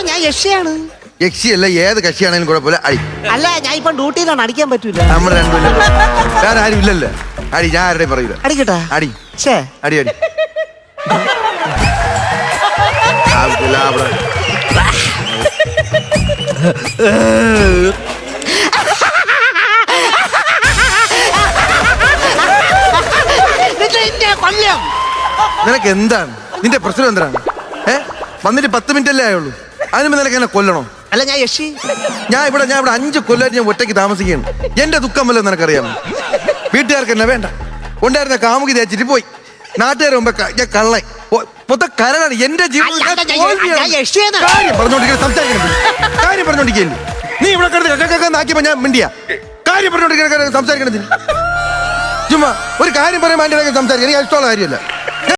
ഞാൻ യക്ഷിയാണ്. യക്ഷിയല്ല, ഏത് കക്ഷിയാണെങ്കിലും കുഴപ്പമില്ല. അടി. അല്ല ഞാൻ ഇപ്പൊ ഡ്യൂട്ടിയിലാണ്, അടിക്കാൻ പറ്റൂല. നമ്മൾ രണ്ടുമില്ല, വേറെ ആരും ഇല്ലല്ലോ. അടി, ഞാൻ ആരുടെയും പറയൂല. അടിക്കട്ടാ? അടി ഛേ അടി അടി. ആവശ്യമില്ല അവിടെ. കൊല്ലം. നിനക്ക് എന്താണ് നിന്റെ പ്രശ്നം? എന്താണ്? വന്നിട്ട് 10 മിനിറ്റ് അല്ലേ ആയുള്ളൂ, അതിന് നിനക്ക് എന്നെ കൊല്ലണോ? അല്ല ഞാൻ യക്ഷി. ഞാൻ ഇവിടെ 5 കൊല്ലമായിട്ട് ഞാൻ ഒറ്റയ്ക്ക് താമസിക്കുകയാണ്. എന്റെ ദുഃഖം വല്ലതും നിനക്കറിയാമോ? വീട്ടുകാർക്ക് എന്നെ വേണ്ട, ഉണ്ടായിരുന്ന കാമുകി തേച്ചിട്ട് പോയി. നാട്ടുകാർ മുമ്പ് ഞാൻ കള്ളൻ മൊത്തം കരടാണ് എന്റെ ജീവിതം. കാര്യം പറഞ്ഞോണ്ടിരിക്കല്ലേ നീ ഇവിടെ കിടന്ന് ഞാൻ മിണ്ടിയ കാര്യം പറഞ്ഞോണ്ടിരിക്കുന്ന സംസാരിക്കണതിന്. ചുമ്മാ ഒരു കാര്യം പറയാൻ വേണ്ടി സംസാരിക്കാൻ എനിക്ക് ഇഷ്ടമുള്ള കാര്യമല്ല.